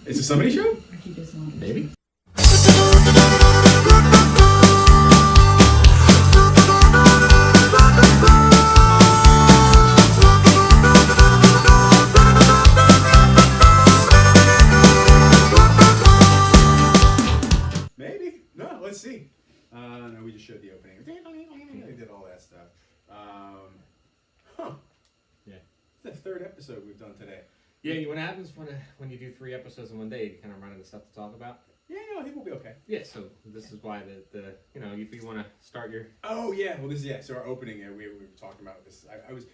It's a somebody show? Maybe. Maybe. No, let's see. No, we just showed the opening. We did all that stuff. Yeah. It's the third episode we've done today. Yeah, what happens when you do 3 episodes in one day, you kind of run out of stuff to talk about? Yeah, no, I think we'll be okay. Yeah, so this is why if you want to start your... Oh, yeah. Well, so our opening, we were talking about this. I was...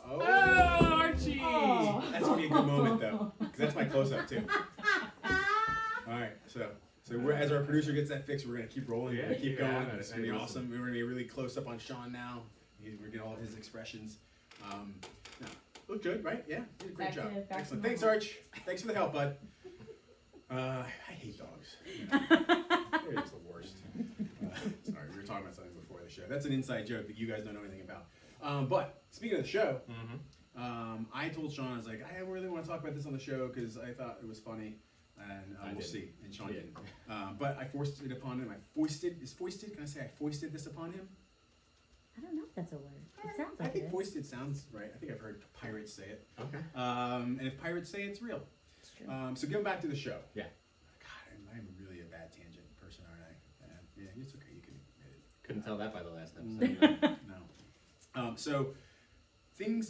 Oh, Archie! Oh. That's going to be a good moment, though, because that's my close-up, too. All right, so as our producer gets that fixed, we're going to keep rolling. We're going to keep going. It's going to be awesome. We're going to be really close up on Sean now. We're getting all his expressions. No, look good, right? Yeah, you did a great job. Excellent. Thanks, Arch. Thanks for the help, bud. I hate dogs. They're just the worst. Sorry, we were talking about something before the show. That's an inside joke that you guys don't know anything about. But speaking of the show, I told Sean, I was like, I really want to talk about this on the show because I thought it was funny. And we'll see. And Sean didn't. But I forced it upon him. Foisted? Can I say I foisted this upon him? I don't know if that's a word. It sounds like I think it. foisted sounds right. I think I've heard pirates say it. Okay. And if pirates say it, it's real. It's true. So getting back to the show. Yeah. God, I'm really a bad tangent person, aren't I? Yeah, it's okay. You can admit it. Couldn't tell that by the last episode. No. So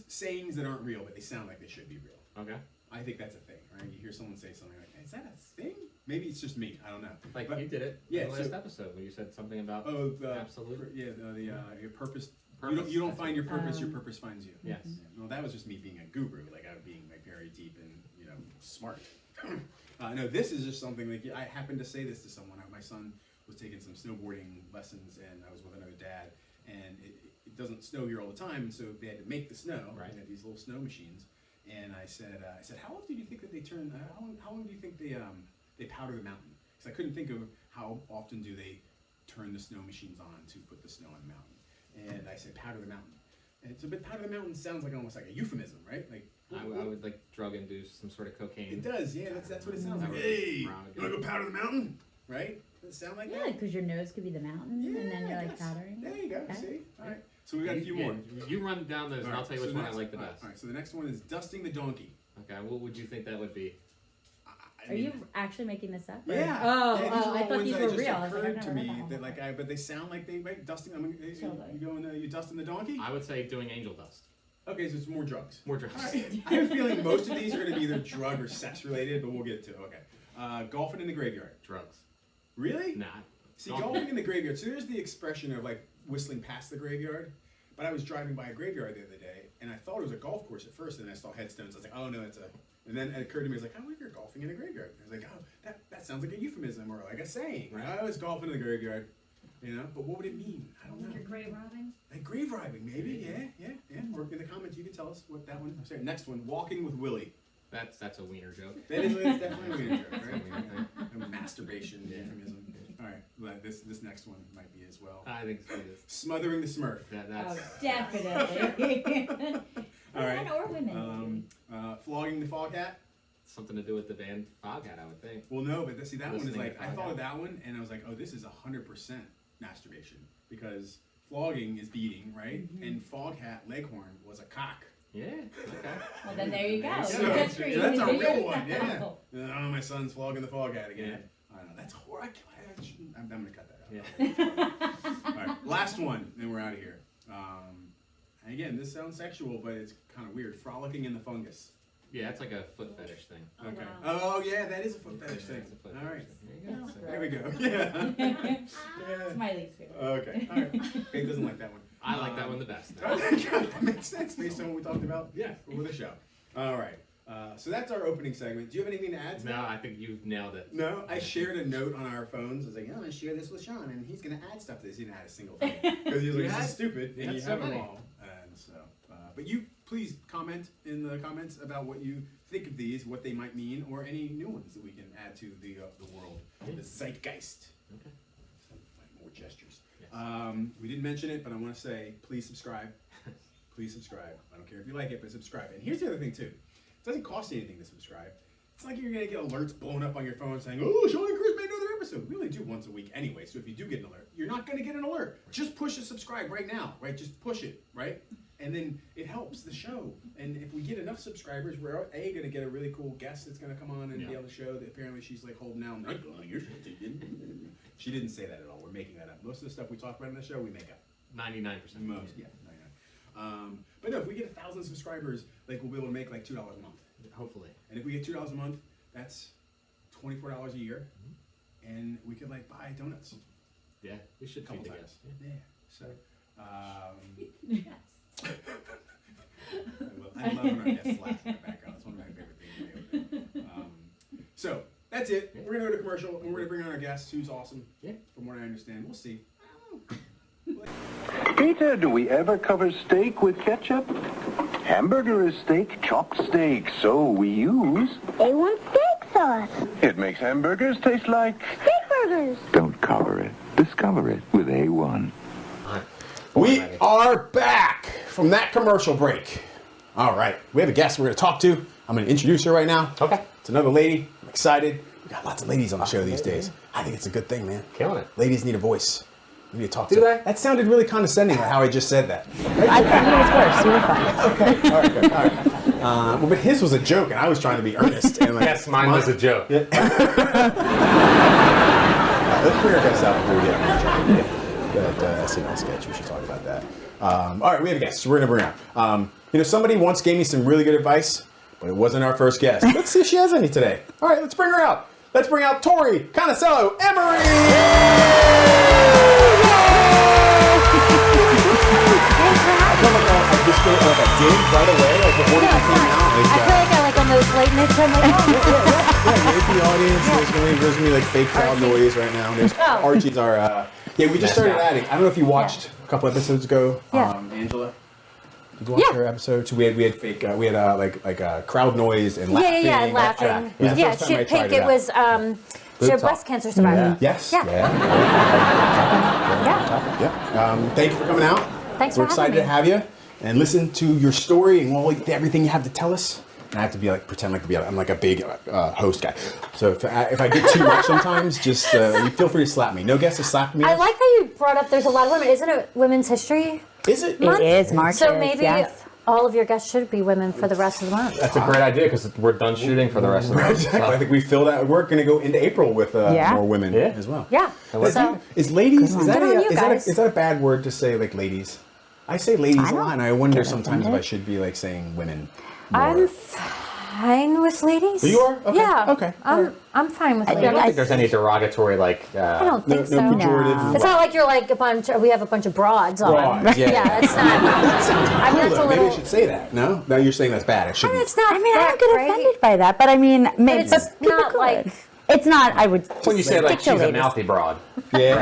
sayings that aren't real, but they sound like they should be real. Okay. I think that's a thing, right? You hear someone say something like, "Is that a thing?" Maybe it's just me. I don't know. Like but, you did it yeah, in the last episode when you said something about absolute. Yeah, your purpose. You don't find your purpose. Your purpose finds you. Yes. Yeah. Well, that was just me being a guru, like I was being like very deep and smart. No, this is just something like I happened to say this to someone. My son was taking some snowboarding lessons, and I was with another dad, and it doesn't snow here all the time, so they had to make the snow. Right. They had these little snow machines, and I said, how often do you think that they turn? How long do you think they powder the mountain? Because I couldn't think of how often do they turn the snow machines on to put the snow on the mountain. And I said, powder the mountain. And so, but powder the mounton sounds like almost like a euphemism, right? Like I would like drug induce some sort of cocaine. it does, yeah. That's what it sounds like. Hey, you want to go powder the mountain? Right? Does it sound like that? Yeah, because your nose could be the mountain, and then you're like powdering. There you go. Okay. See, all right. So we got a few more. You run down those, and I'll tell you which one I like the best. All right. So the next one is dusting the donkey. Okay. What would you think that would be? Are you actually making this up? Or? Yeah. Oh, yeah, these are I all thought ones these that were just real. I was like, occurred I to never me heard that that but they sound like they dusting. You dusting the donkey? I would say doing angel dust. Okay, so it's more drugs. More drugs. Right. I have a feeling most of these are going to be either drug or sex related, but we'll get to it. Okay. Golfing in the graveyard. Drugs. Really? Nah. See, golfing in the graveyard. So there's the expression of like whistling past the graveyard. But I was driving by a graveyard the other day, and I thought it was a golf course at first, and then I saw headstones. I was like, oh no, that's a. And then it occurred to me, I was like, I wonder if you're golfing in a graveyard. I was like, oh, that sounds like a euphemism or like a saying. Right? I was golfing in the graveyard, but what would it mean? I don't know. Like you're grave robbing? Like grave robbing, maybe. Yeah. Or in the comments, you can tell us what that one. I'm sorry. Next one, walking with Willie. That's a wiener joke. That's definitely a wiener joke, right? A masturbation euphemism. All right, well, this next one might be as well. I think so. Smothering the Smurf. Oh, definitely. All right. Men or women. Flogging the fog hat. Something to do with the band Foghat, I would think. Well, no, but see, that one is Listening like, to I thought Foghat. of that one, and I was like, oh, this is 100% masturbation. Because flogging is beating, right? Mm-hmm. And fog hat, leghorn, was a cock. Yeah. Okay. Well, then there you go. So, That's so true. that's a You real did one, yourself. yeah. Oh, my son's flogging the fog hat again. Yeah. I don't know, that's horrible. I'm going to cut that out. Yeah. All right, last one, then we're out of here. And again, this sounds sexual, but it's kind of weird. Frolicking in the fungus. Yeah, it's like a foot fetish thing. Oh, Okay. wow. Oh, yeah, that is a foot fetish thing. It's a foot All right. fetish thing. There we go. Yeah. It's my least favorite. Okay. All right. Kate doesn't like that one. I like that one the best. That makes sense based on what we talked about. Yeah. With the show. All right. So that's our opening segment. Do you have anything to add to No, that? I think you've nailed it. No, I shared a note on our phones. I was like, I'm going to share this with Sean, and he's going to add stuff to this. He didn't add a single thing. Because he was like, this is stupid, and you so have them many. all. And so, but you please comment in the comments about what you think of these, what they might mean, or any new ones that we can add to the world, the zeitgeist. Okay. Some more gestures. Yes. We didn't mention it, but I want to say, please subscribe. Please subscribe. I don't care if you like it, but subscribe. And here's the other thing too. It doesn't cost you anything to subscribe. It's It's like you're gonna get alerts blown up on your phone saying, "Oh, Sean and Chris made another episode." We only do once a week anyway, so if you do get an alert, you're not gonna get an alert. Just push the subscribe right now, right? Just push it, right? And then it helps the show. And if we get enough subscribers, we're gonna get a really cool guest that's gonna come on and be on the show. That apparently she's like holding out. Like, oh, you're she didn't say that at all. We're making that up. Most of the stuff we talk about in the show, we make up. 99%. Most, yeah, 99. But no, if we get 1,000 subscribers, like we'll be able to make like $2 a month. Hopefully. And if we get $2 a month, that's $24 a year, and we could like buy donuts. Yeah, we should Couple feed the times. guests. Yeah. So, Yes. I love when our guests laugh in the background. It's one of my favorite things to do. So that's it. We're gonna go to commercial, and we're gonna bring on our guest, who's awesome. Yeah. From what I understand, we'll see. Peter, do we ever cover steak with ketchup? Hamburger is steak, chopped steak, so we use... A1 steak sauce. It makes hamburgers taste like... Steak burgers. Don't cover it. Discover it with A1. We are back from that commercial break. All right, we have a guest we're gonna talk to. I'm gonna introduce her right now. Okay. It's another lady. I'm excited. We got lots of ladies on the show these days. I think it's a good thing, man. Killing it. Ladies need a voice. We need to talk Do to they? her. That sounded really condescending, like how I just said that. I thought it was worse. You were fine. Okay, all right, good. All right. Well, but his was a joke, and I was trying to be earnest. And like, Yes, mine was a joke. Yeah. Let's bring our guest out before we get on that SNL sketch. We should talk about that. All right, we have a guest. So we're gonna bring her out. Somebody once gave me some really good advice, but it wasn't our first guest. Let's see if she has any today. All right, let's bring her out. Let's bring out Tori Conicello-Emery. I just did it like I did right away, like before you came out. I feel like I like on those late nights. I'm like, oh, Yeah, the audience. There's gonna be like fake crowd noise right now. There's Archie's our. Yeah, we just started adding. I don't know if you watched a couple episodes ago. Yeah. Angela. Did you watch her episode? So we had fake. We had like crowd noise and laughing. yeah, laughing. It was the Yeah, first time she I tried Pink. it It out. was she had talk. breast cancer survivor. Yes. Yeah. Yeah. Thank you for coming out. Thanks We're for having excited to me. have you and listen to your story and everything you have to tell us. And I have to be like pretend like I'm like a big host guy. So if I get too much sometimes, just you feel free to slap me. No guests to slap me. I like how you brought up. There's a lot of women. Isn't it Women's History? Is it? Month? It is, March. So maybe yes. all of your guests should be women for the rest of the month. That's a great idea because we're done shooting for the rest of the month. Exactly. I think we filled out. We're going to go into April with more women as well. Yeah. But So is ladies? Is that Good on you guys. is that a bad word to say like ladies? I say ladies a don't lot, and I wonder get sometimes if offended. I should be like saying women more. I'm fine with ladies. You are? Okay. Yeah. Okay. I'm fine with I ladies. don't think there's any derogatory like. I don't No, think no so. pejorative. It's not like you're like a bunch. We have a bunch of broads on. Broads, yeah. Yeah, it's not. I mean, that's a Maybe I little. should say that. No, you're saying that's bad. I I mean, shouldn't. it's not. I mean, I don't that get great. offended by that, but I mean, maybe It's just people not could. like. It's not. I would. When you say like stick to she's a ladies. mouthy broad, Yeah.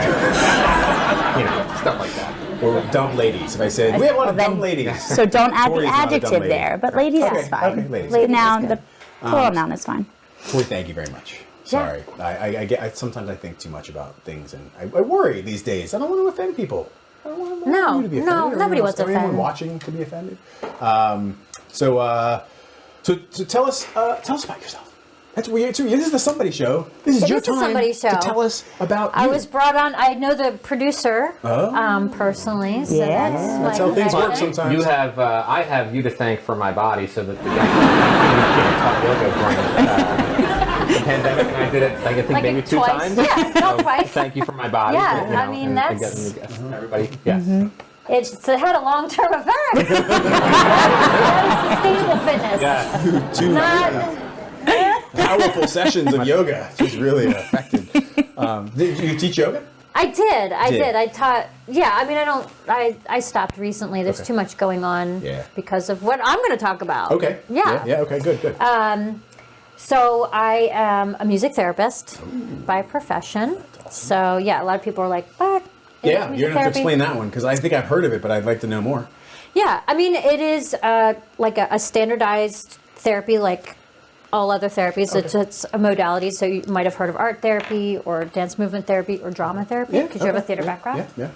stuff like that. Or dumb ladies. If I said we have a lot of Well, dumb then- ladies. So don't add Tori's the not a dumb adjective lady. there, but ladies Okay, is fine. okay, ladies. The Ladies noun, is the good. plural noun is fine. Tori, thank you very much. Sorry, I sometimes I think too much about things, and I worry these days. I don't want to offend people. I don't want No, you to be no, offended, or nobody anyone wants to else, or anyone offend. watching to be offended. So tell us about yourself. That's weird too. This is the Somebody Show. This is It your is the time Somebody to Show. tell us about I you. was brought on. I know the producer personally. So Yes. that's how things work connection. sometimes. You have, I have you to thank for my body, so that the talk yoga during the pandemic, and I did it. I think Like maybe it 2 twice. times. Yeah, not So twice. Thank you for my body. Yeah, you know, I mean, and that's- getting the guests, everybody. Yes. It had a long-term effect. Very sustainable fitness. Yeah. Two Not. powerful sessions of yoga. She's really effective. Did you teach yoga? I did. Did. I taught. Yeah. I mean, I stopped recently. There's Okay. too much going on. Yeah. Because of what I'm going to talk about. Okay. Yeah. Yeah. Okay. Good. Good. So I am a music therapist by profession. So yeah, a lot of people are like, "What?" is yeah. music You're gonna have to therapy?" explain that one because I think I've heard of it, but I'd like to know more. Yeah, I mean, it is like a standardized therapy, like all other therapies. Okay. It's a modality. So you might have heard of art therapy or dance movement therapy or drama therapy because you have a theater background Yeah.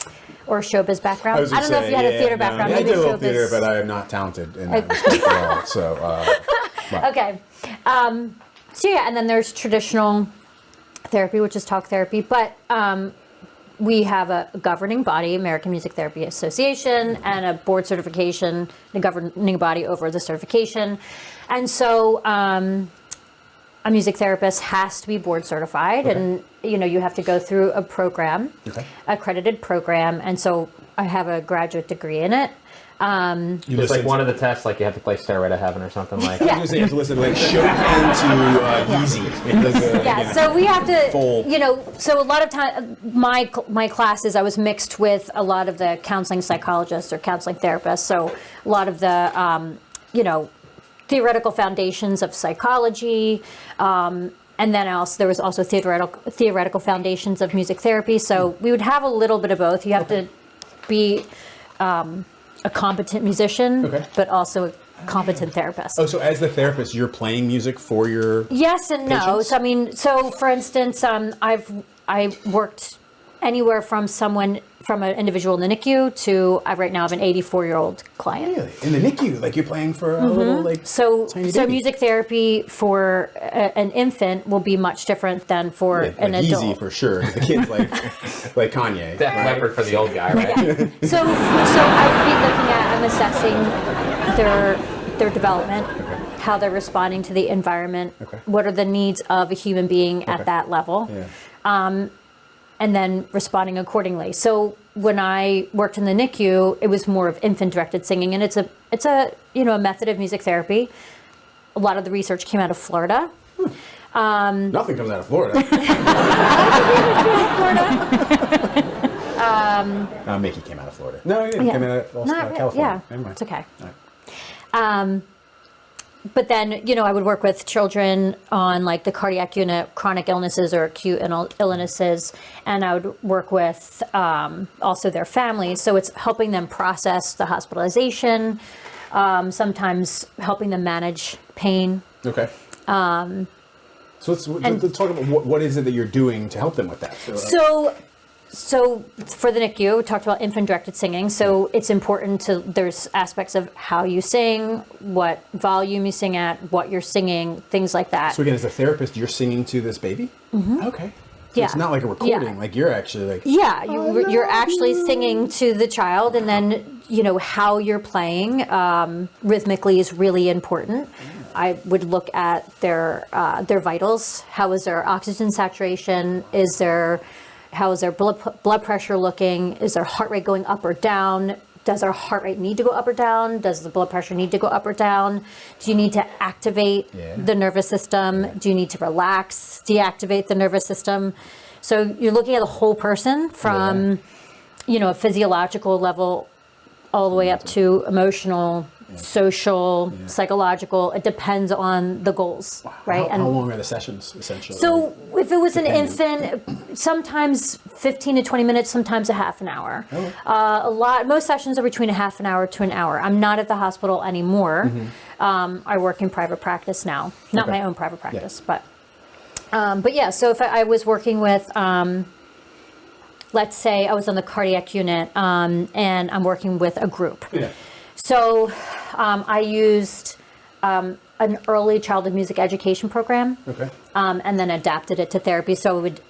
or showbiz background. was I gonna don't know if you had a say, theater no, background. I Maybe did a little showbiz. theater, but I am not talented in that respect at all. So, right. Okay. So yeah, and then there's traditional therapy, which is talk therapy, but we have a governing body, American Music Therapy Association, and a board certification, the governing body over the certification. And so a music therapist has to be board certified, and you have to go through a program, accredited program, and so I have a graduate degree in it. It's like one of the tests, like you have to play Stairway to Heaven or something like that. I was going to say you have to listen to like Chopin to Yeezy. So we have to, so a lot of time, my classes, I was mixed with a lot of the counseling psychologists or counseling therapists. So a lot of the, theoretical foundations of psychology, and then there was also theoretical foundations of music therapy. So we would have a little bit of both. You have to be a competent musician, but also a competent therapist. Oh, so as the therapist, you're playing music for your Yes and no. patients? So for instance, I worked anywhere from an individual in the NICU to right now I have an 84-year-old client. Really? In the NICU, like you're playing for a little like So tiny baby. music therapy for an infant will be much different than for an like adult. Yeezy for sure. The kid's like Kanye. Def Leppard for the old guy, right? So I would be looking at and assessing their development, how they're responding to the environment, what are the needs of a human being at that level, and then responding accordingly. So when I worked in the NICU, it was more of infant-directed singing, and it's a method of music therapy. A lot of the research came out of Florida. Nothing comes out of Florida. Mickey came out of Florida. No, he didn't. Came out of California. Yeah, Never mind. it's okay. All right. But then, I would work with children on like the cardiac unit, chronic illnesses or acute illnesses, and I would work with also their families. So it's helping them process the hospitalization, sometimes helping them manage pain. Okay. So let's talk about what is it that you're doing to help them with that. So for the NICU, we talked about infant-directed singing. So it's important there's aspects of how you sing, what volume you sing at, what you're singing, things like that. So again, as a therapist, you're singing to this baby? Mm-hmm. Okay. So Yeah. it's not like a recording, Yeah. like you're actually like... Yeah, you're actually singing to the child, and then, how you're playing rhythmically is really important. I would look at their vitals. How is their oxygen saturation? How is their blood pressure looking? Is their heart rate going up or down? Does our heart rate need to go up or down? Does the blood pressure need to go up or down? Do you need to activate the nervous system? Do you need to relax, deactivate the nervous system? So you're looking at the whole person from, a physiological level all the way up to emotional, social, psychological. It depends on the goals, right? How long are the sessions, essentially? So if it was an infant, sometimes 15 to 20 minutes, sometimes a half an hour. Most sessions are between a half an hour to an hour. I'm not at the hospital anymore. I work in private practice now, not my own private practice, but yeah. So if I was working with, let's say I was on the cardiac unit, and I'm working with a group. Yeah. So I used an early childhood music education program, and then adapted it to therapy. So I would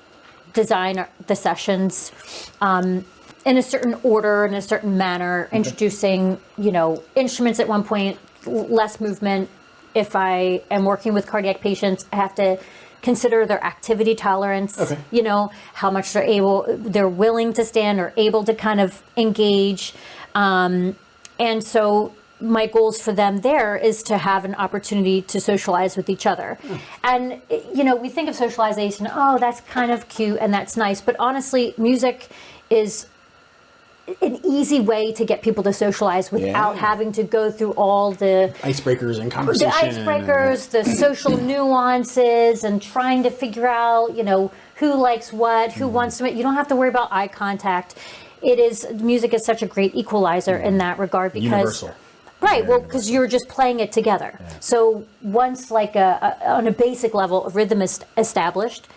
design the sessions in a certain order, in a certain manner, introducing, instruments at one point, less movement. If I am working with cardiac patients, I have to consider their activity tolerance, how much they're willing to stand or able to kind of engage. And so my goals for them there is to have an opportunity to socialize with each other. And, we think of socialization, oh, that's kind of cute and that's nice. But honestly, music is an easy way to get people to socialize without having to go through all the icebreakers and conversation. The social nuances and trying to figure out, who likes what, who wants to. You don't have to worry about eye contact. Music is such a great equalizer in that regard because universal. Right, well, because you're just playing it together. Yeah. So once on a basic level, a rhythm is established,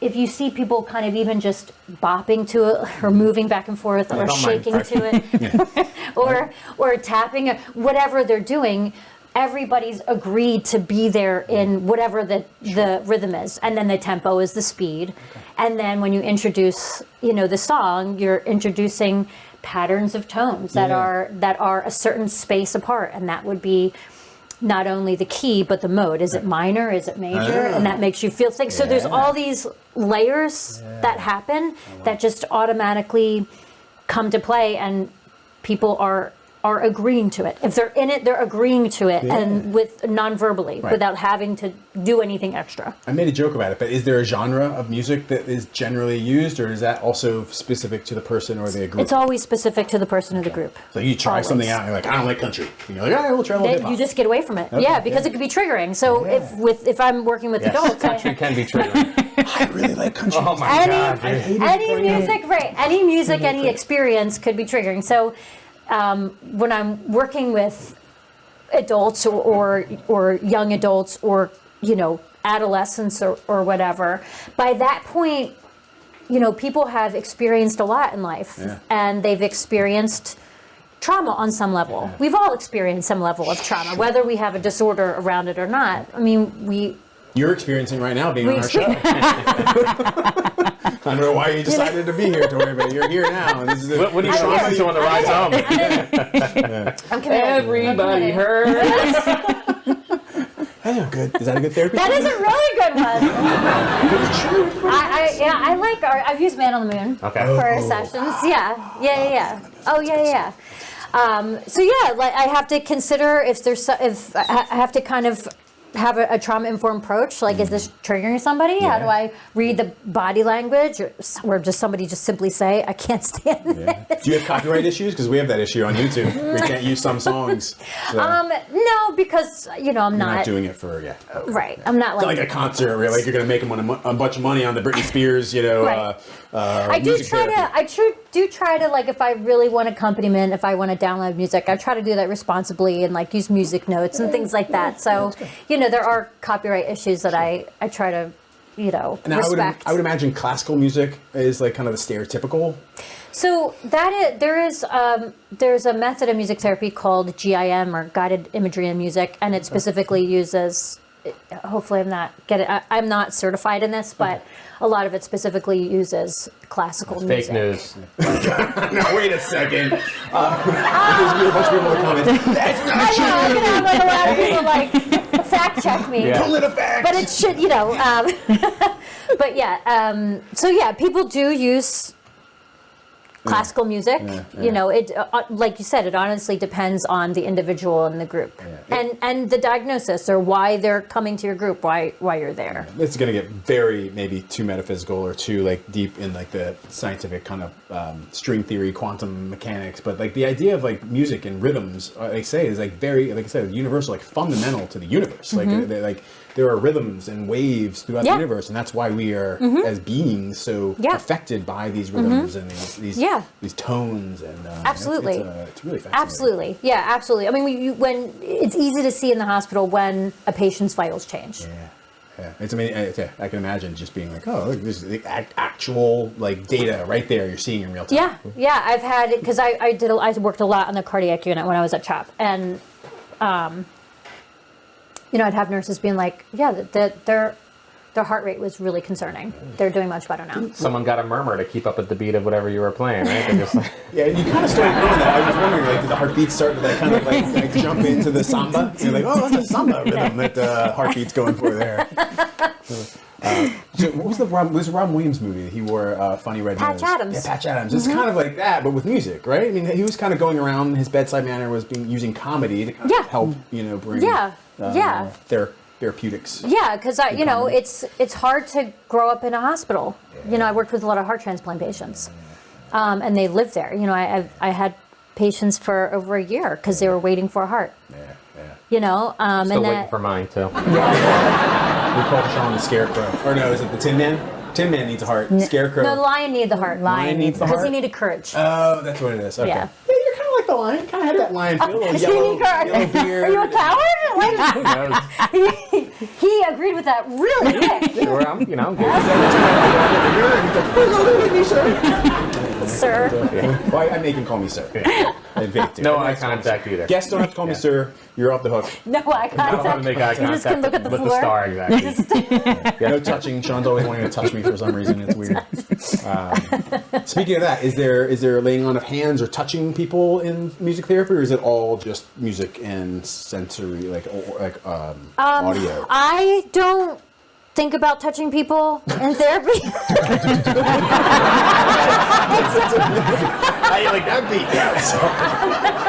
if you see people kind of even just bopping to it or moving back and forth or shaking to it or tapping, whatever they're doing, everybody's agreed to be there in whatever the rhythm is, and then the tempo is the speed. And then when you introduce, the song, you're introducing patterns of tones that are a certain space apart, and that would be not only the key but the mode. Is it minor? Is it major? And that makes you feel things. So there's all these layers that happen that just automatically come to play, and people are agreeing to it. If they're in it, they're agreeing to it, and with non-verbally, without having to do anything extra. I made a joke about it, but is there a genre of music that is generally used, or is that also specific to the person or the group? It's always specific to the person or the group. So you try something out, and you're like, I don't like country. And you're like, all right, we'll try a little hip hop. You just get away from it. Yeah, because it could be triggering. So if I'm working with adults, Country can be triggering. I really like country. Oh my God. any music, right? Any music, any experience could be triggering. So when I'm working with adults or young adults or adolescents or whatever, by that point, people have experienced a lot in life, and they've experienced trauma on some level. We've all experienced some level of trauma, whether we have a disorder around it or not. I mean, You're experiencing right now being on our show. I don't know why you decided to be here, Tori, but you're here now. And this is What are you listening to on the ride home? I'm committed. Everybody hurts. That's good. Is that a good therapy? That is a really good one. It's true. I like I've used Man on the Moon for sessions. Yeah. Oh yeah. So yeah, like I have to consider if I have to kind of have a trauma-informed approach. Like, is this triggering somebody? How do I read the body language, or just somebody just simply say, "I can't stand it"? Do you have copyright issues? Because we have that issue on YouTube. We can't use some songs. So No, because I'm you're not not doing it for right. I'm not It's not like a concert where like you're going to make them a bunch of money on the Britney Spears, Right. I do music try therapy. to. Do try to, like, if I really want accompaniment, if I want to download music, I try to do that responsibly and like use music notes and things like that. So there are copyright issues that I try to Now, respect. I would imagine classical music is like kind of the stereotypical. So there's a method of music therapy called GIM, or guided imagery in music, and it specifically uses. Hopefully, I'm not certified in this, but a lot of it specifically uses classical music. Fake news. No, wait a second. There's a bunch of people in the comments. That's not I know, I'm gonna have like a lot of people like fact check me. Yeah. PolitiFact. But it should, but yeah, so yeah, people do use classical music. It like you said, it honestly depends on the individual and the group, and the diagnosis, or why they're coming to your group, why you're there. It's going to get very maybe too metaphysical or too like deep in like the scientific kind of string theory, quantum mechanics. But like the idea of like music and rhythms, they say, is like very, like I said, universal, like fundamental to the universe. Like there are rhythms and waves throughout the universe, and that's why we are as beings so affected by these rhythms and these tones. And Absolutely. it's really fascinating. Absolutely, yeah, absolutely. I mean, when it's easy to see in the hospital when a patient's vitals change. Yeah, it's amazing. I can imagine just being like, oh, look, this is the actual like data right there. You're seeing in real time. Yeah. I've had, because I worked a lot on the cardiac unit when I was at CHOP, and I'd have nurses being like, yeah, their heart rate was really concerning. They're doing much better now. Someone got a murmur to keep up with the beat of whatever you were playing, right? They're just like, Yeah, you kind of started doing that. I was wondering, like, did the heartbeats start to like kind of like jump into the samba? You're like, oh, that's a samba rhythm that the heartbeat's going for there. So what was the Robin Williams movie that he wore funny red Patch nose? Adams. Yeah, Patch Adams. It's kind of like that, but with music, right? I mean, he was kind of going around. His bedside manner was using comedy to kind of help, bring therapeutics. Yeah, because it's hard to grow up in a hospital. I worked with a lot of heart transplant patients, and they lived there. I had patients for over a year because they were waiting for a heart. still and waiting for mine too. We call Sean the Scarecrow. Or no, is it the Tin Man? Tin Man needs a heart. Scarecrow. No, the lion needed the heart. Lion needs the heart? Because he needed courage. Oh, that's what it is. Okay. Yeah. You're kind of like the lion. Kind of had that lion feel. Yellow beard. Are you a coward? Who knows? He agreed with that really quick. Sure, I'm good. Sir. Well, I make him call me sir. And vape too. No Everyone eye else calls me contact sir. either. Guests don't have to call me sir. You're off the hook. No eye I don't have to contact. make eye You just can contact look at the with floor. the star, exactly. No touching. Sean's always wanting to touch me for some reason. It's weird. Speaking of that, is there a laying on of hands or touching people in music therapy, or is it all just music and sensory, like audio? I don't think about touching people in therapy. I like that beat. Yeah. So,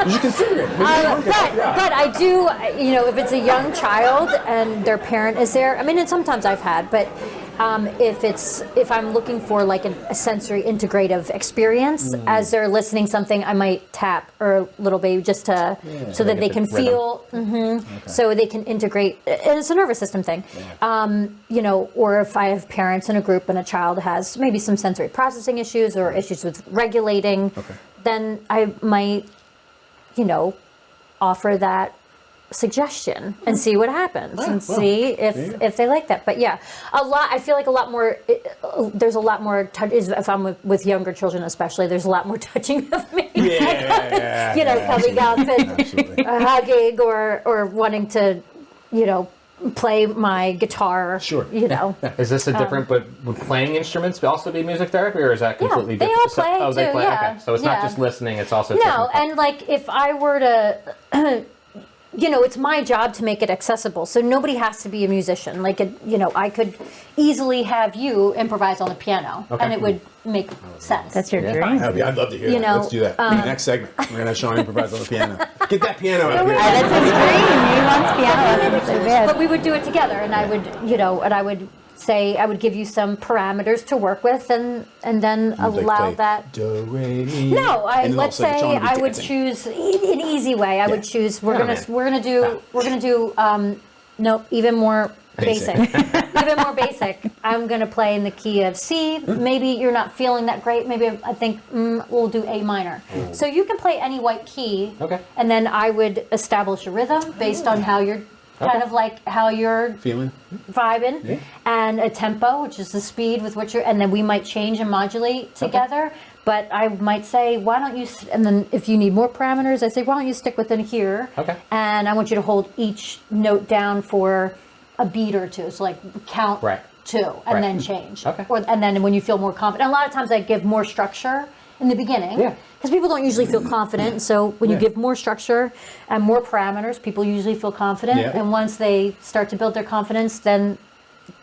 you should consider it. But I do, if it's a young child and their parent is there, I mean, and sometimes I've had, but if I'm looking for like a sensory integrative experience as they're listening something, I might tap or little baby just to so that they can feel, so they can integrate. And it's a nervous system thing, or if I have parents in a group and a child has maybe some sensory processing issues or issues with regulating, then I might, offer that suggestion and see what happens see if they like that. But yeah, I feel like a lot more there's a lot more touch if I'm with younger children, especially there's a lot more touching of me, coming up and hugging or wanting to play my guitar. Is this a different, but would playing instruments also be music therapy, or is that completely they different? all play they too, play. yeah. Okay, so it's not just listening; it's also no. different. And like if I were to it's my job to make it accessible, so nobody has to be a musician. Like I could easily have you improvise on the piano and it would make sense. That's your dream. I'd love to hear that. Let's do that. In the next segment, we're gonna have Sean improvise on the piano. Get that piano out here. That's his dream. He wants piano lessons so bad. But we would do it together, and I would say I would give you some parameters to work with, and then allow that. Do, re, mi. No, let's also say Sean would be I would dancing. choose an easy way. I would choose. We're gonna do. Even more basic. Even more basic. I'm gonna play in the key of C. Maybe you're not feeling that great. Maybe I think we'll do A minor. So you can play any white key. Okay. And then I would establish a rhythm based on how you're kind of like how you're Feeling. vibing, and a tempo, which is the speed with which and then we might change and modulate together. But I might say, why don't you, and then if you need more parameters, I say, why don't you stick within here? Okay. And I want you to hold each note down for a beat or two. So like count two and then change. Okay. And then when you feel more confident, a lot of times I give more structure in the beginning. Because people don't usually feel confident. So when you give more structure and more parameters, people usually feel confident. And once they start to build their confidence, then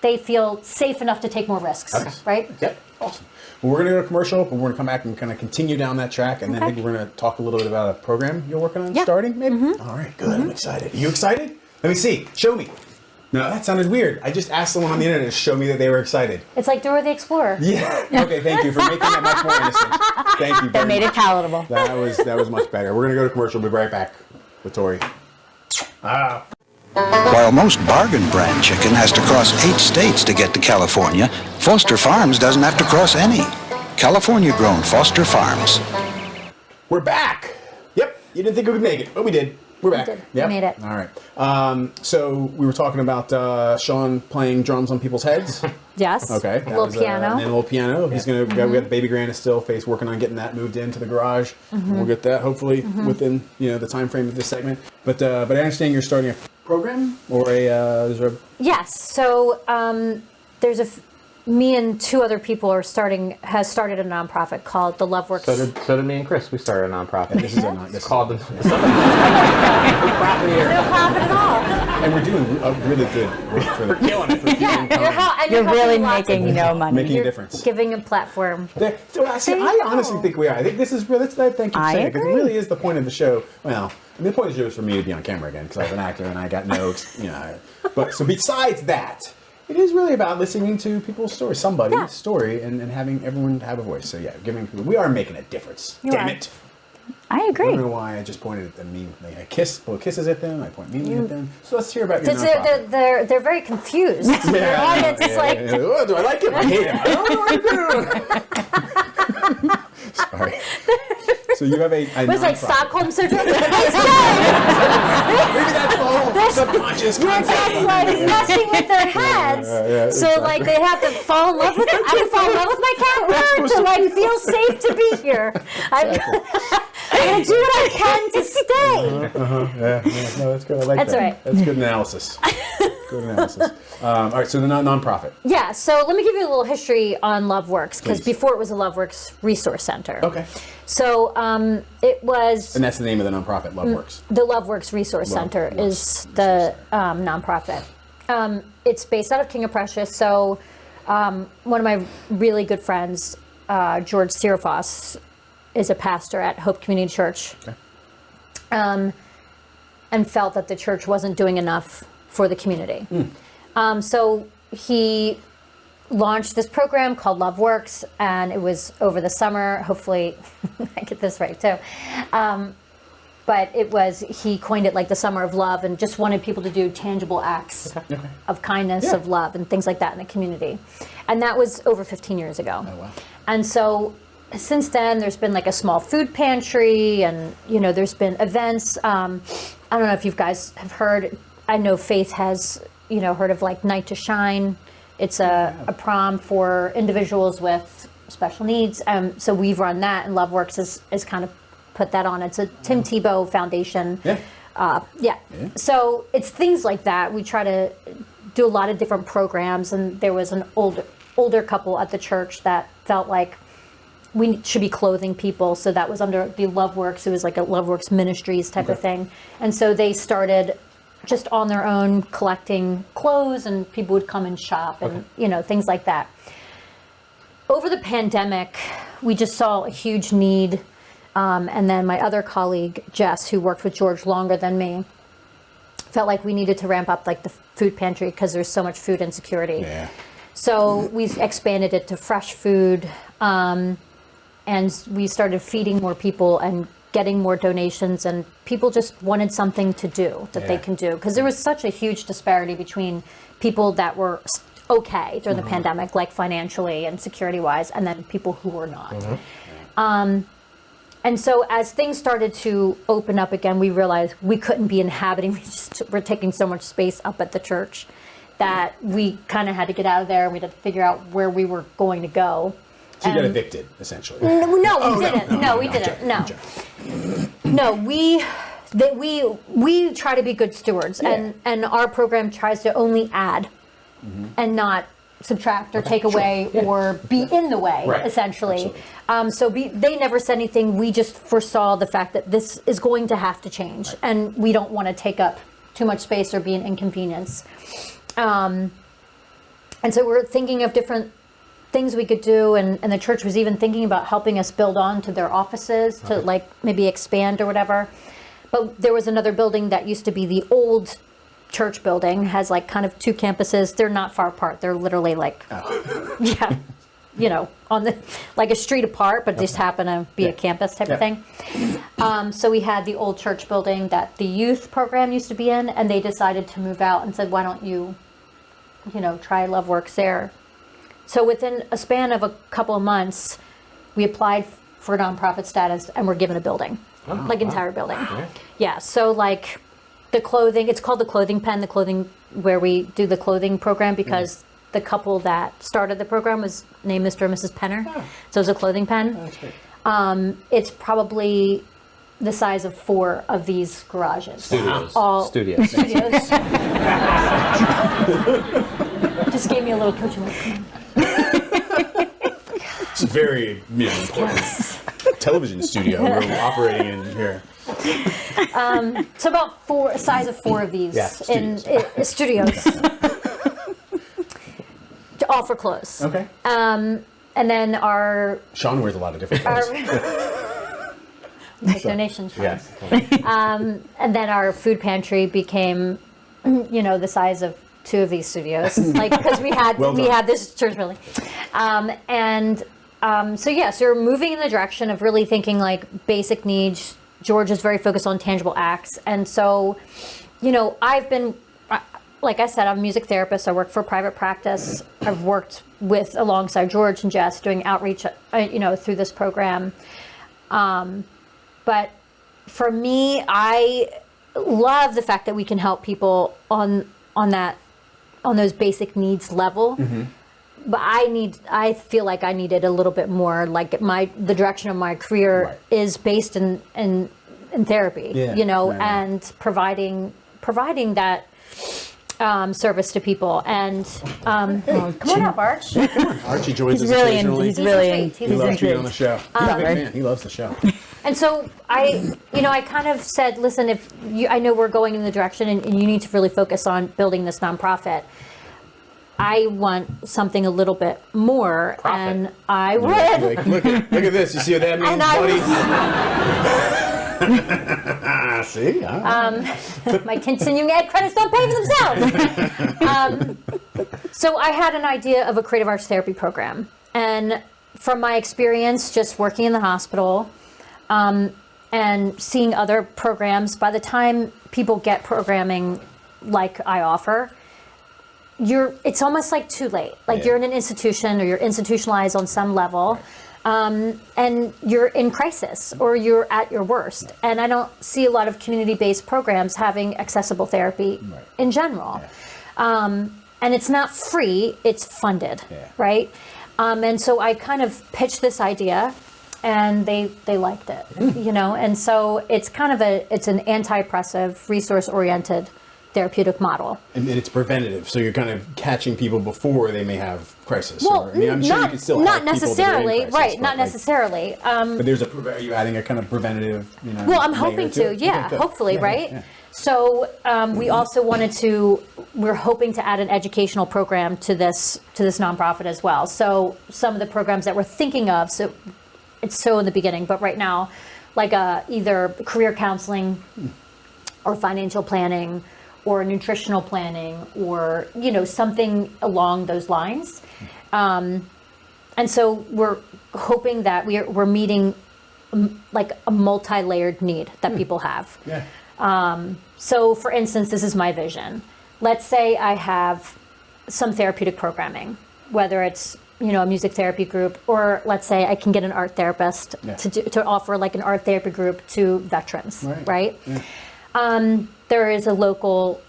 they feel safe enough to take more risks, right? Yep. Awesome. Well, we're going to go to commercial, but we're going to come back and kind of continue down that track. And then I think we're going to talk a little bit about a program you're working on starting, maybe? All right, good. I'm excited. Are you excited? Let me see. Show me. No, that sounded weird. I just asked someone on the internet to show me that they were excited. It's like Dora the Explorer. Yeah. Okay, thank you for making that much more innocent. Thank you. That made it palatable. That was much better. We're going to go to commercial. We'll be right back with Tori. While most bargain brand chicken has to cross 8 states to get to California, Foster Farms doesn't have to cross any. California grown Foster Farms. We're back. Yep. You didn't think we could make it, but we did. We're back. We did. Yep. We made it. All right. So we were talking about Sean playing drums on people's heads. Yes. Okay. A little piano. And then a little piano. He's gonna. We got Baby Grand is still working on getting that moved into the garage. We'll get that hopefully within the time frame of this segment. But I understand you're starting a program or is there a... Yes. So there's me and 2 other people has started a nonprofit called the Love Works. So did me and Chris. We started a nonprofit. This is a non. It's called the. No profit at all. And we're doing really good work for the. We're killing it. You're really making no money. Making a difference. Giving a platform. I honestly think we are. I think this is real. Thank you for I saying it, because it agree. really is the point of the show. Well, the point of the show is for me to be on camera again, because I was an actor and I got no, But so besides that, it is really about listening to people's stories, somebody's story, and having everyone have a voice. So yeah, we are making a difference. Damn it. I I agree. don't know why I just pointed at them. I blow kisses at them. I point memes at them. So let's hear about your Because nonprofit. they're very confused. Their audience is like, Oh, do I like him? I hate him. I don't know what to do. Sorry. So you have a it was like nonprofit. Stockholm syndrome. Maybe that's the whole subconscious You're concept. just like messing with their heads. So like they have to fall in love with it. I have to fall in love with my character to like feel safe to be here. I'm gonna do what I can to stay. Yeah. No, that's good. I like That's that. all right. That's good analysis. Good analysis. All right, so the nonprofit. Yeah, so let me give you a little history on LoveWorks, because Please. before it was a LoveWorks Resource Center. Okay. So it was And that's the name of the nonprofit, LoveWorks. the LoveWorks Resource Center LoveWorks is the nonprofit. It's based out of King of Prussia. So one of my really good friends, George Sirafos, is a pastor at Hope Community Church. Okay. And felt that the church wasn't doing enough for the community. So he launched this program called LoveWorks, and it was over the summer. Hopefully I get this right too. But he coined it like the summer of love, and just wanted people to do tangible acts of kindness, of love, and things like that in the community. And that was over 15 years ago. Oh, wow. And so since then, there's been like a small food pantry, and there's been events. I don't know if you guys have heard. I know Faith has heard of like Night to Shine. It's a prom for individuals with special needs. So we've run that, and LoveWorks is kind of put that on. It's a Tim Tebow Foundation. Yeah. So it's things like that. We try to do a lot of different programs, and there was an older couple at the church that felt like we should be clothing people. So that was under the LoveWorks. It was like a LoveWorks Ministries type of thing. And so they started just on their own collecting clothes, and people would come and shop and, things like that. Over the pandemic, we just saw a huge need. And then my other colleague, Jess, who worked with George longer than me, felt like we needed to ramp up like the food pantry because there's so much food insecurity. Yeah. So we expanded it to fresh food, and we started feeding more people and getting more donations, and people just wanted something to do that they can do, because there was such a huge disparity between people that were okay during the pandemic, like financially and security wise, and then people who were not. And so as things started to open up again, we realized we couldn't be inhabiting, we're taking so much space up at the church that we kind of had to get out of there. We had to figure out where we were going to go. So you got evicted, essentially. No, we didn't. No, we didn't. No, we try to be good stewards, and our program tries to only add and not subtract or take away or be in the way, essentially. So they never said anything. We just foresaw the fact that this is going to have to change, and we don't want to take up too much space or be an inconvenience. And so we're thinking of different things we could do, and the church was even thinking about helping us build on to their offices to like maybe expand or whatever. But there was another building that used to be the old church building, has like kind of two campuses. They're not far apart. They're literally like, on the like a street apart, but just happen to be a campus type of thing. So we had the old church building that the youth program used to be in, and they decided to move out and said, why don't you try LoveWorks there? So within a span of a couple of months, we applied for nonprofit status and were given a building, entire building. Yeah. So like the clothing, it's called the clothing pen, where we do the clothing program, because the couple that started the program was named Mr. and Mrs. Penner. So it's a clothing pen. That's great. It's probably the size of 4 of these garages. Studios. Studios. Just gave me a little coaching. It's a very important television studio we're operating in here. So about size of 4 of these in studios. All for clothes. Okay. And then our Sean wears a lot of different clothes. make donations. Yes. And then our food pantry became, the size of 2 of these studios, like because we had this church building, so we're moving in the direction of really thinking like basic needs. George is very focused on tangible acts, and so, I've been, like I said, I'm a music therapist. I work for a private practice. I've worked alongside George and Jess doing outreach, through this program. But for me, I love the fact that we can help people on those basic needs level. I feel like I needed a little bit more, like the direction of my career is based in therapy, and providing that service to people. And come on up, Arch. Archie joins us really occasionally. he's really sweet. He loves being on the show. He's a big right. fan. He loves the show. And so I kind of said, listen, I know we're going in the direction and you need to really focus on building this nonprofit. I want something a little bit more. Profit. And I would. Like, look at this. You see what that means, And I buddy? See? my continuing ed credits don't pay for themselves. So I had an idea of a creative arts therapy program. And from my experience just working in the hospital and seeing other programs, by the time people get programming like I offer, it's almost like too late. Like you're in an institution or you're institutionalized on some level. And you're in crisis or you're at your worst. And I don't see a lot of community-based programs having accessible therapy in general. And it's not free, it's funded, right? And so I kind of pitched this idea and they liked it, and so it's kind of it's an anti-oppressive, resource-oriented therapeutic model. And it's preventative, so you're kind of catching people before they may have crisis. Well, I'm sure you can still help not people that are in necessarily, crisis, right? but Not necessarily. But are you adding a kind of preventative? Well, I'm layer hoping to, it? yeah, Okay, good. hopefully, Yeah, right? yeah. So we also we're hoping to add an educational program to this nonprofit as well. So some of the programs that we're thinking of, so it's so in the beginning, but right now, like either career counseling or financial planning or nutritional planning or, something along those lines. And so we're hoping that we're meeting like a multi-layered need that people have. Yeah. So for instance, this is my vision. Let's say I have some therapeutic programming, whether it's, a music therapy group, or let's say I can get an art therapist to offer like an art therapy group to veterans, right? Yeah. There is a local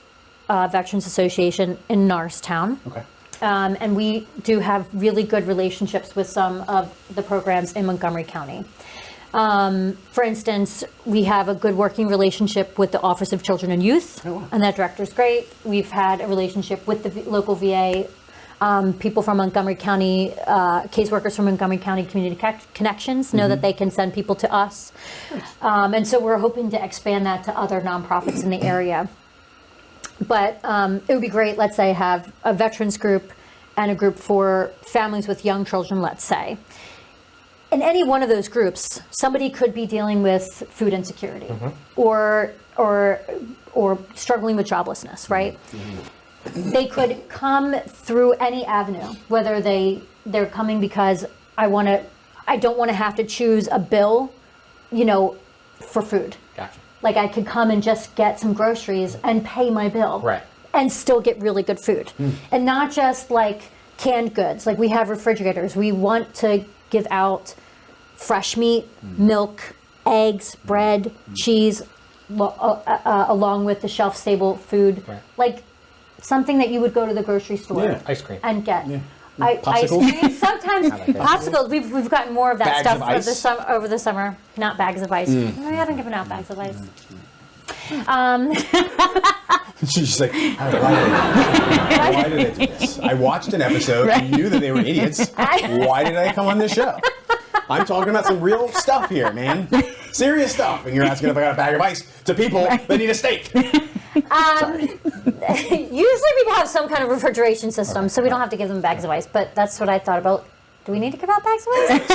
Veterans Association in Norristown. Okay. And we do have really good relationships with some of the programs in Montgomery County. For instance, we have a good working relationship with the Office of Children and Youth, and that director's great. We've had a relationship with the local VA, people from Montgomery County, caseworkers from Montgomery County Community Connections know that they can send people to us. And so we're hoping to expand that to other nonprofits in the area. But it would be great, let's say, have a veterans group and a group for families with young children, let's say. In any one of those groups, somebody could be dealing with food insecurity or struggling with joblessness, right? They could come through any avenue, whether they're coming because I don't want to have to choose a bill, for food. Gotcha. Like I could come and just get some groceries and pay my bill. Right. And still get really good food. And not just like canned goods. Like we have refrigerators. We want to give out fresh meat, milk, eggs, bread, cheese, along with the shelf-stable food. Right. Like something that you would go to the grocery store Ice cream. and get. Ice Popsicles? cream, sometimes like that. popsicles. We've gotten more of that Bags of stuff ice? over the summer. Not bags of ice. We haven't given out bags of ice. She's like, why did I do this? I watched an episode and knew that they were idiots. Why did I come on this show? I'm talking about some real stuff here, man. Serious stuff. And you're asking if I got a bag of ice to people that need a steak. Usually we have some kind of refrigeration system, so we don't have to give them bags of ice. But that's what I thought about. Do we need to give out bags of ice? Is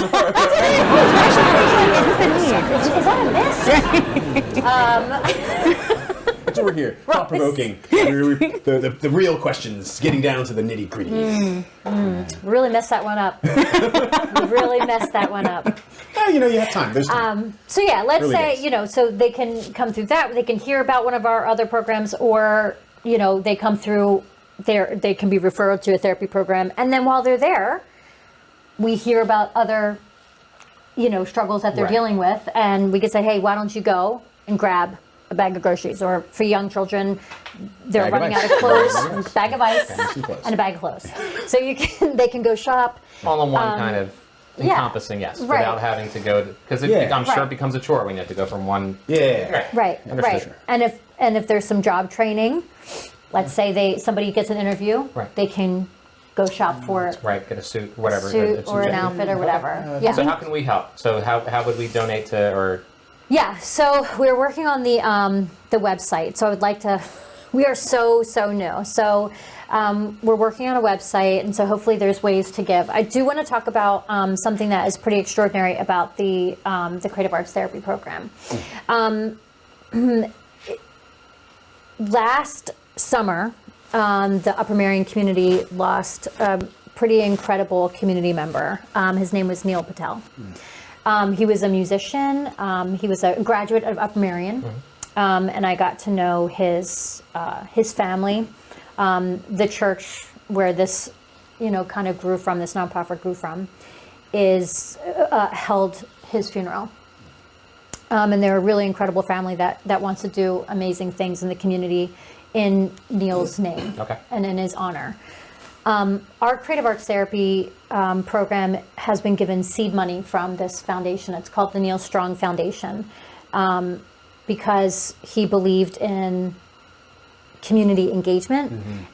that a miss? That's what we're here. Thought-provoking. The real questions, getting down to the nitty-gritty. Really messed that one up. Really messed that one up. You have time. There's time. So yeah, let's Early say, days. so they can come through that, they can hear about one of our other programs, or, they come through they can be referred to a therapy program. And then while they're there, we hear about other, struggles that they're dealing with. And we can say, hey, why don't you go and grab a bag of groceries, or for young children, they're Bag of running ice. out of clothes, bag of ice, some clothes. and a bag of clothes. So they can go shop. All in one kind of yeah. encompassing, yes, Right. without having to go, because Yeah. I'm sure Right. it becomes a chore when you have to go from one. Yeah. Right, Understood. right. And if there's some job training, let's say somebody gets an interview, Right. they can go shop for Right, get a suit, whatever. a suit it's or an yeah. outfit or whatever. Yeah. So how can we help? So how would we donate to, or Yeah, so we're working on the website. So I would like to. We are so new. So we're working on a website, and so hopefully there's ways to give. I do want to talk about something that is pretty extraordinary about the Creative Arts Therapy Program. Last summer, the Upper Merion community lost a pretty incredible community member. His name was Neil Patel. He was a musician. He was a graduate of Upper Merion, and I got to know his family. The church where this, kind of grew from, this nonprofit grew from, is held his funeral. And they're a really incredible family that wants to do amazing things in the community in Neil's name and in his honor. Our Creative Arts Therapy program has been given seed money from this foundation. It's called the Neil Strong Foundation, because he believed in community engagement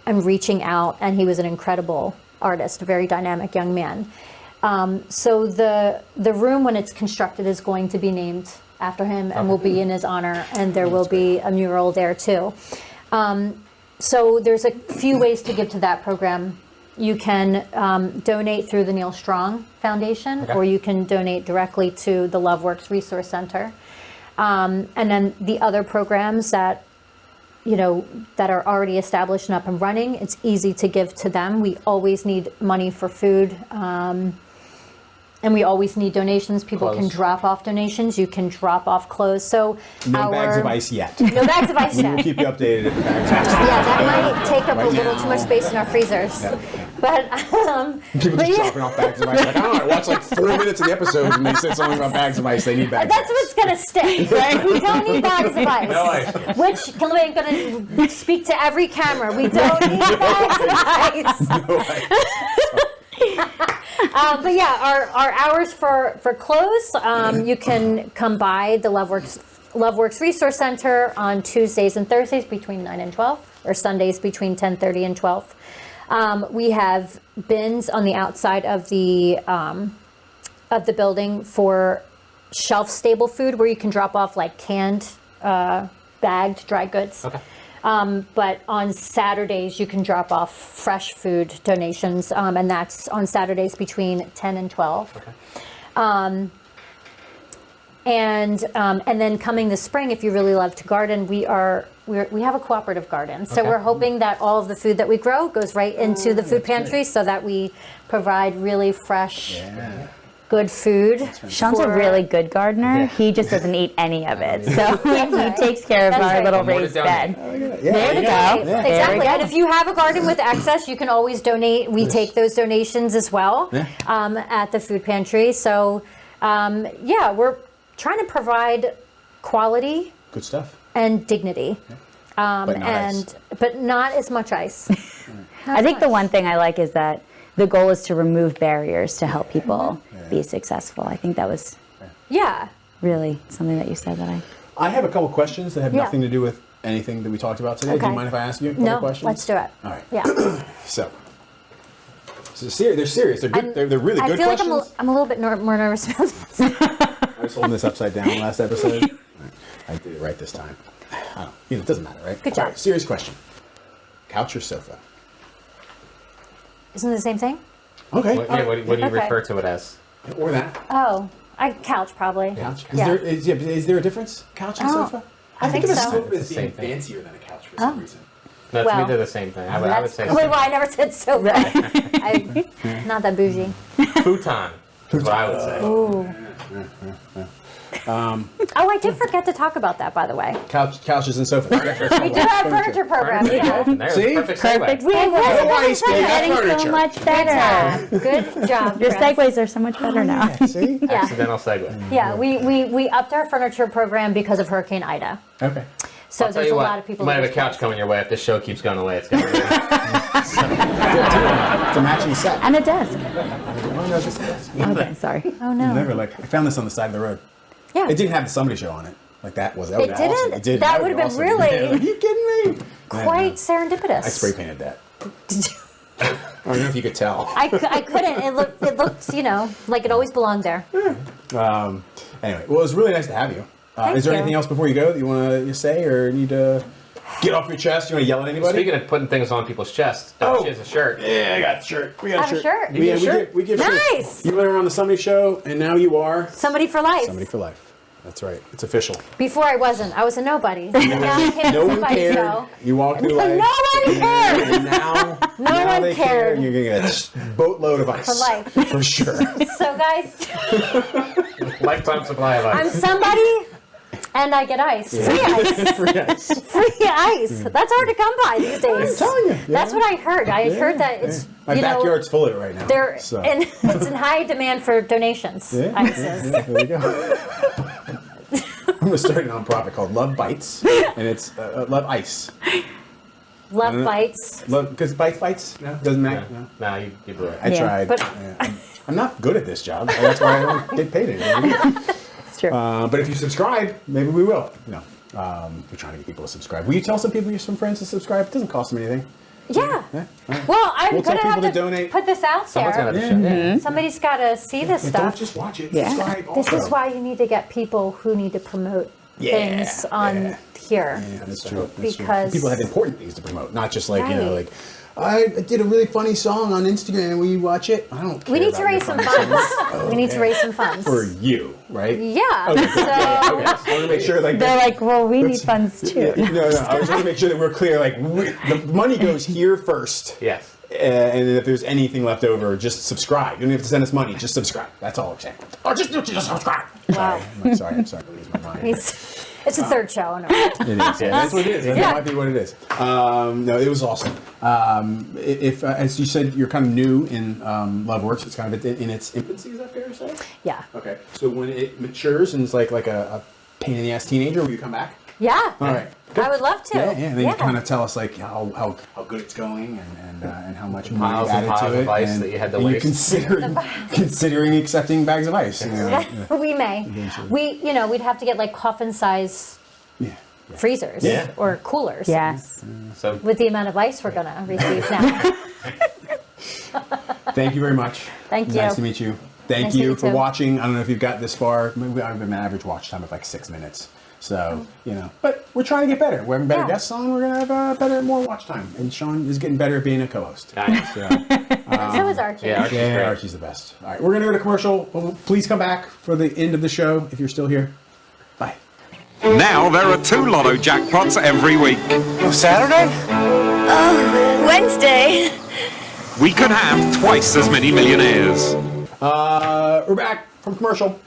and reaching out, and he was an incredible artist, a very dynamic young man. So the room, when it's constructed, is going to be named after him and will be in his honor, and there will be a mural there too. So there's a few ways to give to that program. You can donate through the Neil Strong Foundation, or you can donate directly to the LoveWorks Resource Center. And then the other programs that are already established and up and running, it's easy to give to them. We always need money for food. And we always need donations. People can drop off donations. You can drop off clothes. So No bags of ice yet. No bags of ice We'll yet. keep you updated if the bags of ice. Yeah, that might take up Right a little now. too much space in our freezers. Yeah. But People but just yeah. dropping off bags of ice. Like, I don't know, I watched like 4 minutes of the episode and they said something about bags of ice. They need bags That's of ice. what's gonna stick, right? We don't need bags of ice. No ice. Which I'm gonna speak to every camera. We don't need bags of ice. No ice. But yeah, our hours for clothes, you can come by the LoveWorks Resource Center on Tuesdays and Thursdays between 9 and 12, or Sundays between 10:30 and 12. We have bins on the outside of the building for shelf-stable food, where you can drop off like canned, bagged dry goods. Okay. But on Saturdays, you can drop off fresh food donations, and that's on Saturdays between 10 and 12. Okay. And then coming this spring, if you really love to garden, we have a cooperative garden. So Okay. we're hoping that all of the food that we grow goes right into the food pantry, so that we provide really fresh, good food. Sean's a for- really good gardener. Yeah. He just doesn't eat any of it. So he right. takes care of That's our right. little More to raised donate. bed. Yeah. There we go. Right, There we exactly. go. And if you have a garden with excess, you can always donate. We take those donations as well at the food pantry. So, we're trying to provide quality Good stuff. and dignity, But not ice. but not as much ice. I think the one thing I like is that the goal is to remove barriers to help people be successful. I think that was Yeah. really something that you said that I have a couple questions that have Yeah. nothing to do with anything that we talked about today. Do Okay. you mind if I ask you a couple No, questions? let's do it. All right. Yeah. So they're serious. They're good. They're really good I feel like questions. I'm a little bit more nervous about this. I was holding this upside down last episode. All right. I did it right this time. It doesn't matter, right? Good job. All right, serious question. Couch or sofa? Isn't it the same thing? Okay. What do you Okay. refer to it as? Or that. Oh, couch probably. Couch. Yeah. Is there a difference? Couch and Oh, sofa? I think of a so. sofa It's as the being same thing. fancier than a couch for some reason. No, to Well, me they're the same thing. I would say Wait, well, I never said so. I'm not that bougie. futon. Is what I would say. Ooh. Oh, I did forget to talk about that, by the way. Couches and sofas. We do have a furniture program. Yeah. There's a See? perfect Perfect segue. We have That's why you speak of Getting so furniture. much better. Good job. Your Chris. segues are so much better now. See? Yeah. Accidental segue. Yeah, we upped our furniture program because of Hurricane Ida. Okay. So I'll tell there's you a what, lot of people. You might that have a couch coming your way if this show keeps going away. It's going to be. It's a matching set. And a desk. Oh, no, just this. Okay, sorry. Oh no. Never like I found this on the side of the road. Yeah. It didn't have the Somebody Show on it. Like that was It awesome. didn't? It did. That would have been awesome. really Yeah, like, are you kidding me? quite serendipitous. I spray painted that. I don't know if you could tell. I couldn't. It looked, you know, like it always belonged there. Anyway, well, it was really nice to have you. Is there you. anything else before you go that you want to say or need to get off your chest? You want to yell at anybody? Speaking of putting things on people's chests, Oh. she has a shirt. Yeah, I got a shirt. We got Have a shirt? You get a shirt? We give Nice. shirts. You were on the Somebody Show, and now you are Somebody for life. Somebody for life. That's right. It's official. Before I wasn't. I was a nobody. Now I came No to one somebody cared. show. You walked through No life. one cared. And now, No now one they care. cared. And you're going to get a boatload of ice. For life. For sure. So guys, Lifetime supply of I'm ice. somebody and I get ice. Free ice. Free ice. Free ice. That's hard to come by these days. I'm telling you. That's what I heard. I heard that it's, My you know, backyard's full of it right now. they're so. and it's in high demand for donations. Yeah. Ices. Yeah, there you go. I'm going to start a nonprofit called Love Bites, and it's Love Ice. Love bites. Love, because bites? No, doesn't matter. Yeah. No. Nah, you blew it. I Yeah, tried. but- Yeah. I'm not good at this job. That's why I don't get paid anything. It's true. But if you subscribe, maybe we will. No, we're trying to get people to subscribe. Will you tell some people, some friends to subscribe? It doesn't cost them anything. Yeah. Yeah. All right. Well, I'm We'll tell gonna people have to to donate. put this out Someone's there. gonna have to Yeah. Somebody's got to see this And stuff. don't just watch it. Yeah. Subscribe This also. is why you need to get people who need to promote things on here. Yeah, that's true. That's Because- true. People have important things to promote, not just like, you know, Right. like, I did a really funny song on Instagram. Will you watch it? I don't care. We need to about raise your some funny funds. songs. We need to Okay. raise some funds. For you, right? Yeah. Okay. So Okay. I want to make sure, like, They're like, well, we need funds too. No, I was trying to make sure that we're clear. Like, the money goes here first. Yes. And if there's anything left over, just subscribe. You don't have to send us money. Just subscribe. That's all I'm saying. Or just subscribe. Wow. Sorry. I'm sorry. I lose my mind. it's the third show. No. It is. Yeah, that's what it is. That Yeah. might be what it is. No, it was awesome. If, as you said, you're kind of new in Love Works. It's kind of in its infancy. Is that fair to say? Yeah. Okay. So when it matures and it's like a pain in the ass teenager, will you come back? Yeah. All right. I would love to. Yeah, and then you kind of tell us like how good it's going and how much money Piles you and added piles to of it, ice and, that you had to and waste. considering accepting bags of ice. You know? We may. We'd have to get like coffin size Yeah. freezers Yeah. or coolers. Yes. So With the amount of ice we're gonna receive now. Thank you very much. Thank you. Nice to meet you. Thank Nice to you meet for you too. watching. I don't know if you've got this far. Maybe I've an average watch time of like 6 minutes. So, but we're trying to get better. We're having better Yeah. guests on. We're going to have more watch time. And Sean is getting better at being a co-host. Nice. So, So is Archie. Yeah, Archie's yeah, great. Archie's the best. All right, we're going to go to commercial. Well, please come back for the end of the show if you're still here. Bye. Now there are 2 lotto jackpots every week. Saturday? Oh, Wednesday. We could have twice as many millionaires. We're back from commercial.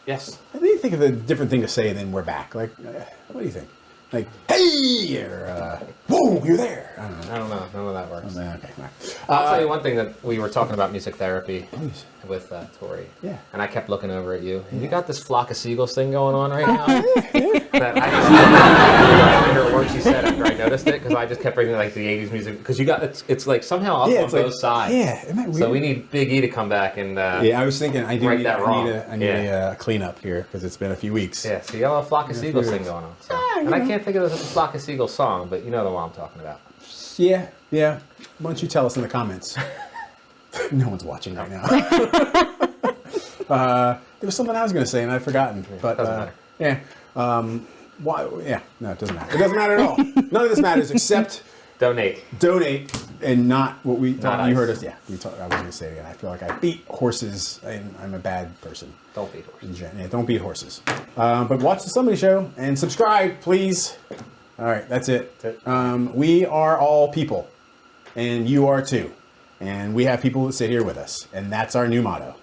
yes. I didn't think of a different thing to say than we're back. Like, what do you think? Like, hey, or whoa, you're there. I don't know. I don't know. None of that works. Okay, all right. I'll tell you one thing that we were talking about music therapy Please. with Tori. Yeah. And I kept looking over at you. And you got this flock of seagulls thing going on right now. That I just didn't hear a word she said after I noticed it because I just kept bringing like the 80s music because you got it's like somehow up on it's like- both sides. yeah, isn't that So weird? we need Big E to come back and Yeah, I was thinking I do Right need, that I wrong. need Yeah. a cleanup here because it's been a few weeks. yeah. So you got a flock of seagulls thing going on. So. And I can't think of the flock of seagulls song, but you know the one I'm talking about. Yeah. Why don't you tell us in the comments? No one's watching right now. There was something I was going to say and I've forgotten. But doesn't matter. Yeah. Why? Yeah. No, it doesn't matter. It doesn't matter at all. None of this matters except Donate. donate and not what we. Not you ice. heard us. Yeah. I was going to say it again. I feel like I beat horses and I'm a bad person. Don't be horses. Yeah, don't beat horses. But watch the Somebody Show and subscribe, please. All right, that's it. That's it. We are all people, and you are too. And we have people that sit here with us, and that's our new motto.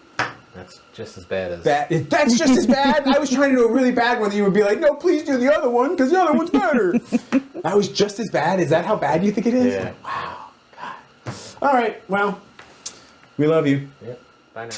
That's just as bad as That's just as bad. I was trying to do a really bad one that you would be like, no, please do the other one, because the other one's better. That was just as bad. Is that how bad you think it is? Yeah. Wow. God. All right, well, we love you. Yep. Bye now.